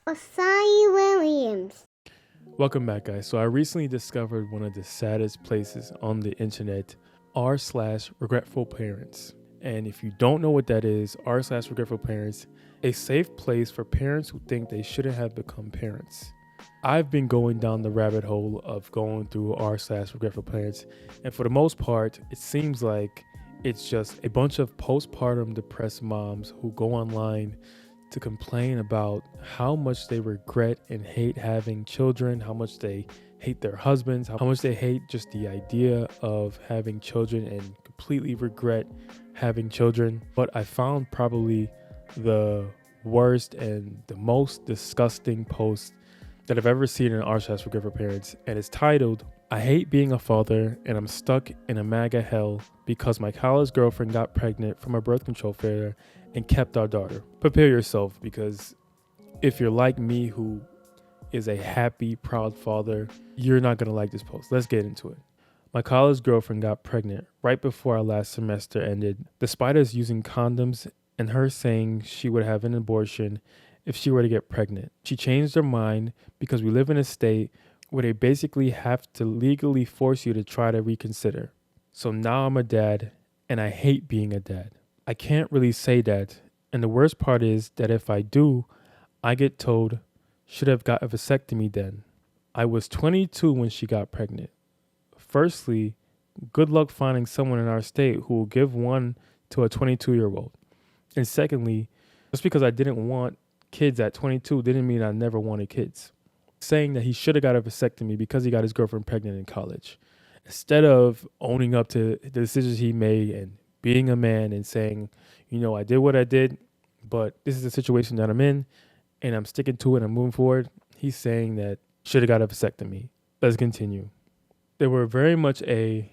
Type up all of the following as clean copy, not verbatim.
Osai Williams. Welcome back, guys. So I recently discovered one of the saddest places on the internet, r/regretfulparents. And if you don't know what that is, r/regretfulparents, a safe place for parents who think they shouldn't have become parents. I've been going down the rabbit hole of going through r/regretfulparents, and for the most part, it seems like it's just a bunch of postpartum depressed moms who go online to complain about how much they regret and hate having children, how much they hate their husbands, how much they hate just the idea of having children and completely regret having children. But I found probably the worst and the most disgusting post that I've ever seen in r/regretfulparents, and it's titled, "I hate being a father and I'm stuck in a MAGA hell because my college girlfriend got pregnant from a birth control failure and kept our daughter." Prepare yourself, because if you're like me, who is a happy, proud father, you're not going to like this post. Let's get into it. My college girlfriend got pregnant right before our last semester ended, despite us using condoms and her saying she would have an abortion if she were to get pregnant. She changed her mind because we live in a state where they basically have to legally force you to try to reconsider. So now I'm a dad, and I hate being a dad. I can't really say that, and the worst part is that if I do, I get told, should have got a vasectomy then. I was 22 when she got pregnant. Firstly, good luck finding someone in our state who will give one to a 22-year-old. And secondly, just because I didn't want kids at 22 didn't mean I never wanted kids. Saying that he should have got a vasectomy because he got his girlfriend pregnant in college, instead of owning up to the decisions he made and being a man and saying, I did what I did, but this is the situation that I'm in and I'm sticking to it and I'm moving forward. He's saying that should have got a vasectomy. Let's continue. There were very much a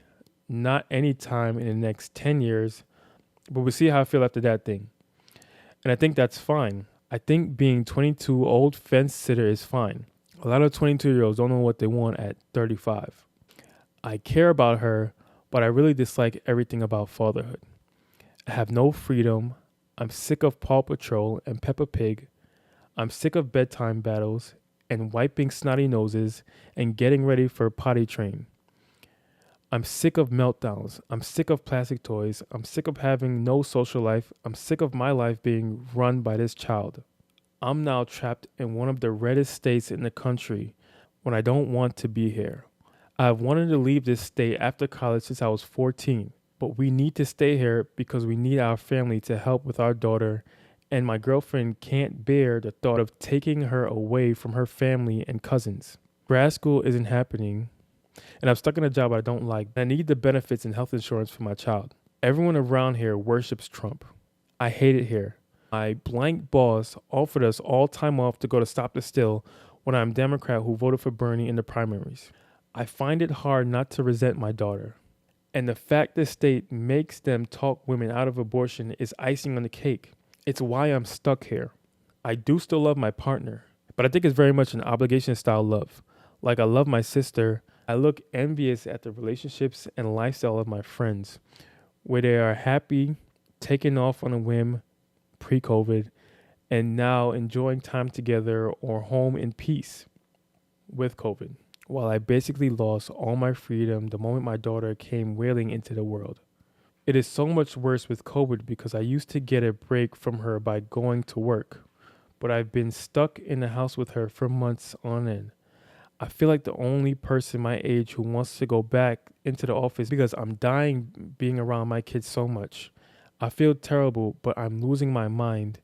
not any time in the next 10 years, but we'll see how I feel after that thing. And I think that's fine. I think being 22 old fence sitter is fine. A lot of 22-year-olds don't know what they want at 35. I care about her, but I really dislike everything about fatherhood. I have no freedom. I'm sick of Paw Patrol and Peppa Pig. I'm sick of bedtime battles and wiping snotty noses and getting ready for potty train. I'm sick of meltdowns. I'm sick of plastic toys. I'm sick of having no social life. I'm sick of my life being run by this child. I'm now trapped in one of the reddest states in the country when I don't want to be here. I've wanted to leave this state after college since I was 14, but we need to stay here because we need our family to help with our daughter, and my girlfriend can't bear the thought of taking her away from her family and cousins. Grad school isn't happening, and I'm stuck in a job I don't like. I need the benefits and health insurance for my child. Everyone around here worships Trump. I hate it here. My blank boss offered us all time off to go to Stop the Steal when I'm a Democrat who voted for Bernie in the primaries. I find it hard not to resent my daughter. And the fact this state makes them talk women out of abortion is icing on the cake. It's why I'm stuck here. I do still love my partner, but I think it's very much an obligation style love. Like I love my sister, I look envious at the relationships and lifestyle of my friends, where they are happy, taking off on a whim, pre-COVID, and now enjoying time together or home in peace with COVID, while I basically lost all my freedom the moment my daughter came wailing into the world. It is so much worse with COVID because I used to get a break from her by going to work, but I've been stuck in the house with her for months on end. I feel like the only person my age who wants to go back into the office because I'm dying being around my kids so much. I feel terrible, but I'm losing my mind.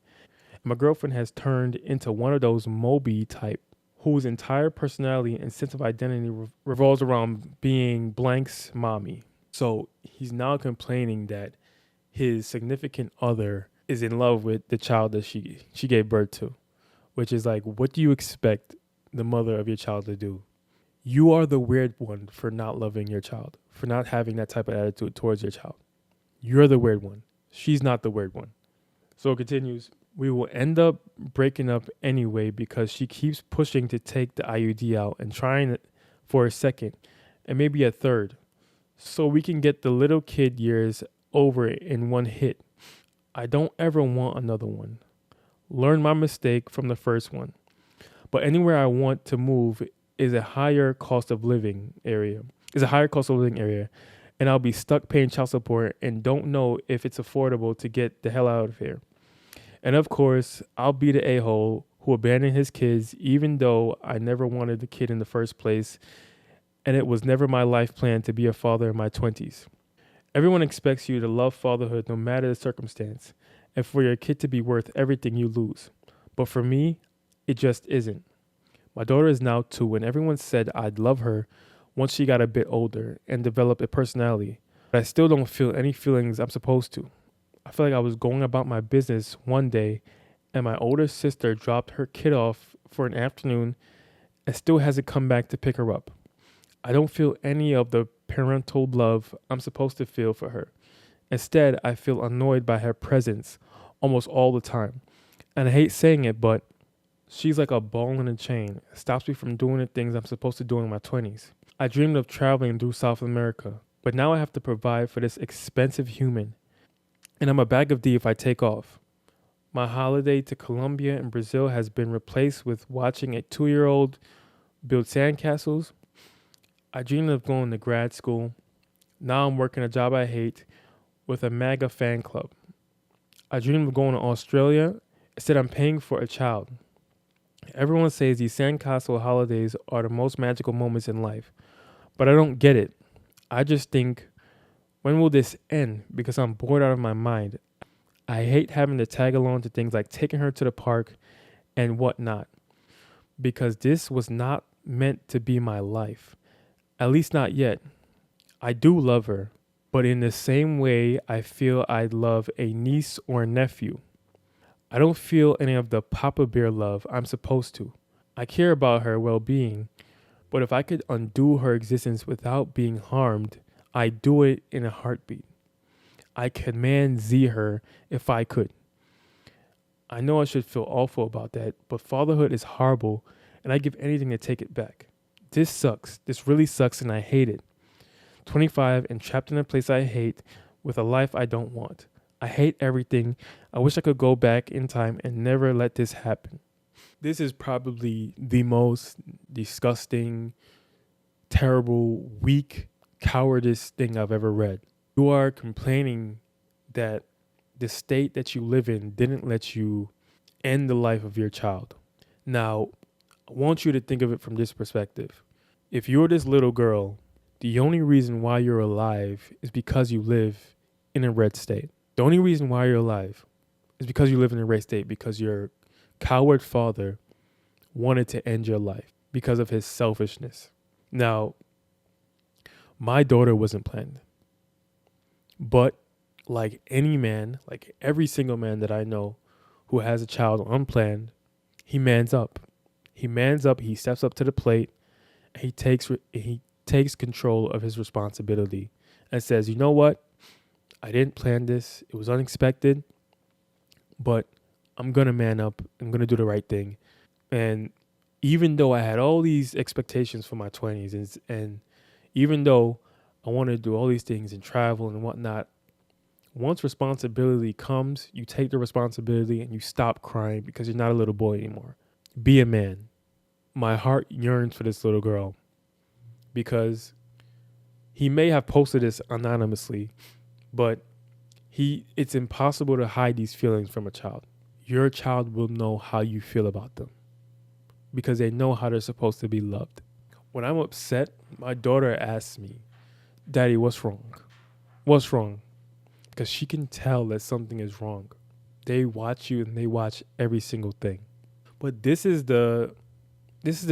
My girlfriend has turned into one of those Moby type whose entire personality and sense of identity revolves around being blank's mommy. So he's now complaining that his significant other is in love with the child that she gave birth to, which is like, what do you expect the mother of your child to do? You are the weird one for not loving your child, for not having that type of attitude towards your child. You're the weird one. She's not the weird one. So it continues. We will end up breaking up anyway because she keeps pushing to take the IUD out and trying it for a second and maybe a third, so we can get the little kid years over in one hit. I don't ever want another one. Learn my mistake from the first one. But anywhere I want to move is a higher cost of living area. And I'll be stuck paying child support and don't know if it's affordable to get the hell out of here. And of course, I'll be the a-hole who abandoned his kids even though I never wanted the kid in the first place, and it was never my life plan to be a father in my 20s. Everyone expects you to love fatherhood no matter the circumstance, and for your kid to be worth everything you lose. But for me, it just isn't. My daughter is now 2, and everyone said I'd love her once she got a bit older and developed a personality. But I still don't feel any feelings I'm supposed to. I feel like I was going about my business one day, and my older sister dropped her kid off for an afternoon and still hasn't come back to pick her up. I don't feel any of the parental love I'm supposed to feel for her. Instead, I feel annoyed by her presence almost all the time. And I hate saying it, but she's like a ball in a chain. It stops me from doing the things I'm supposed to do in my 20s. I dreamed of traveling through South America, but now I have to provide for this expensive human. And I'm a bag of D if I take off. My holiday to Colombia and Brazil has been replaced with watching a 2-year-old build sandcastles. I dreamed of going to grad school. Now I'm working a job I hate with a MAGA fan club. I dreamed of going to Australia. Instead, I'm paying for a child. Everyone says these sandcastle holidays are the most magical moments in life, but I don't get it. I just think, when will this end? Because I'm bored out of my mind. I hate having to tag along to things like taking her to the park and whatnot, because this was not meant to be my life. At least not yet. I do love her, but in the same way I feel I'd love a niece or a nephew. I don't feel any of the Papa Bear love I'm supposed to. I care about her well-being, but if I could undo her existence without being harmed, I'd do it in a heartbeat. I command Z her if I could. I know I should feel awful about that, but fatherhood is horrible, and I'd give anything to take it back. This sucks. This really sucks, and I hate it. 25 and trapped in a place I hate with a life I don't want. I hate everything. I wish I could go back in time and never let this happen. This is probably the most disgusting, terrible, weak, cowardice thing I've ever read. You are complaining that the state that you live in didn't let you end the life of your child. Now, I want you to think of it from this perspective. If you're this little girl, the only reason why you're alive is because you live in a red state. The only reason why you're alive is because you live in a red state, because your coward father wanted to end your life because of his selfishness. Now, my daughter wasn't planned. But like any man, like every single man that I know who has a child unplanned, he mans up. He steps up to the plate, and he takes control of his responsibility and says, you know what? I didn't plan this. It was unexpected, but I'm going to man up. I'm going to do the right thing. And even though I had all these expectations for my 20s and even though I wanted to do all these things and travel and whatnot, once responsibility comes, you take the responsibility and you stop crying because you're not a little boy anymore. Be a man. My heart yearns for this little girl because he may have posted this anonymously, but it's impossible to hide these feelings from a child. Your child will know how you feel about them because they know how they're supposed to be loved. When I'm upset, my daughter asks me, Daddy, what's wrong? What's wrong? Because she can tell that something is wrong. They watch you and they watch every single thing. But this is the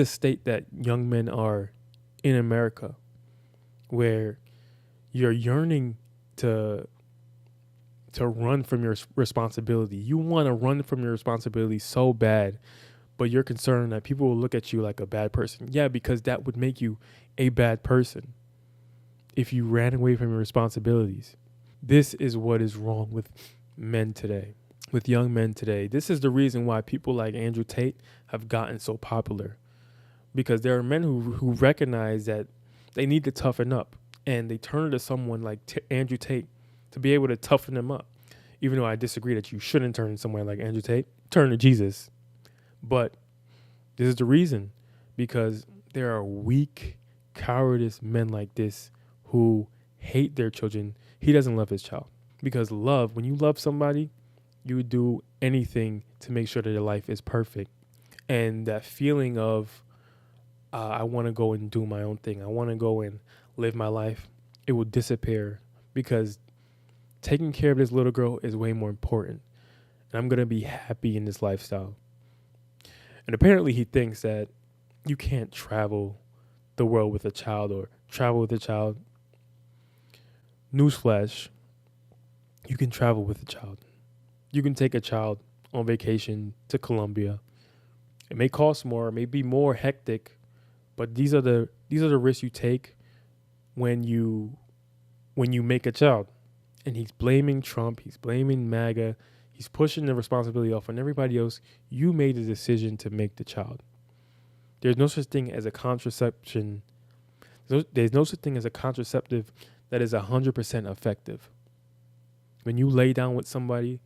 state that young men are in America, where you're yearning to run from your responsibility. You want to run from your responsibility so bad, but you're concerned that people will look at you like a bad person. Yeah, because that would make you a bad person if you ran away from your responsibilities. This is what is wrong with men today, with young men today. This is the reason why people like Andrew Tate have gotten so popular, because there are men who recognize that they need to toughen up, and they turn to someone like Andrew Tate to be able to toughen them up. Even though I disagree that you shouldn't turn to someone like Andrew Tate, turn to Jesus. But This is the reason, because there are weak, cowardice men like this who hate their children. He doesn't love his child. Because love, when you love somebody, you would do anything to make sure that their life is perfect. And that feeling of, I want to go and do my own thing, I want to go and live my life, it will disappear, because taking care of this little girl is way more important. And I'm going to be happy in this lifestyle. And apparently he thinks that you can't travel the world with a child or travel with a child. Newsflash, you can travel with a child. You can take a child on vacation to Colombia. It may cost more, it may be more hectic, but these are the risks you take when you make a child. And he's blaming Trump, he's blaming MAGA, he's pushing the responsibility off on everybody else. You made the decision to make the child. There's no such thing as a contraception. There's no such thing as a contraceptive that is 100% effective. When you lay down with somebody,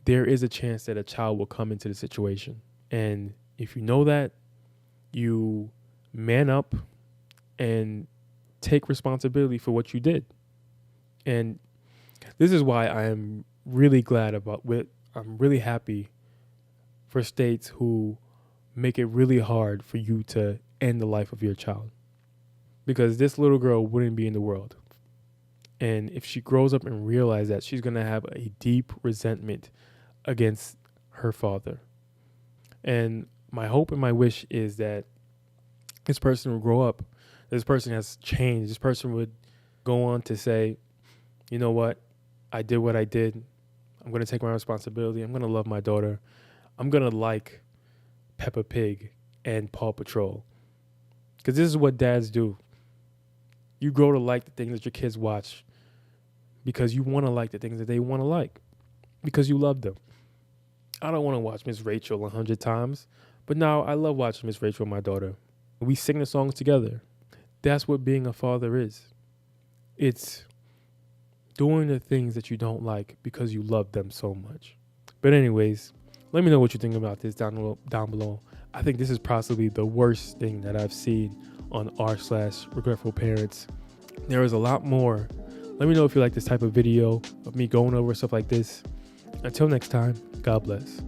there is a chance that a child will come into the situation. And if you know that, you man up and take responsibility for what you did. And this is why I am really I'm really happy for states who make it really hard for you to end the life of your child. Because this little girl wouldn't be in the world. And if she grows up and realizes that, she's going to have a deep resentment against her father. And my hope and my wish is that this person will grow up. This person has changed. This person would go on to say, you know what? I did what I did. I'm going to take my responsibility. I'm going to love my daughter. I'm going to like Peppa Pig and Paw Patrol. Because this is what dads do. You grow to like the things that your kids watch because you want to like the things that they want to like because you love them. I don't want to watch Miss Rachel 100 times, but now I love watching Miss Rachel with my daughter. We sing the songs together. That's what being a father is. It's doing the things that you don't like because you love them so much. But anyways, let me know what you think about this down below. I think this is possibly the worst thing that I've seen on r/regretful parents. There is a lot more. Let me know if you like this type of video of me going over stuff like this. Until next time, God bless.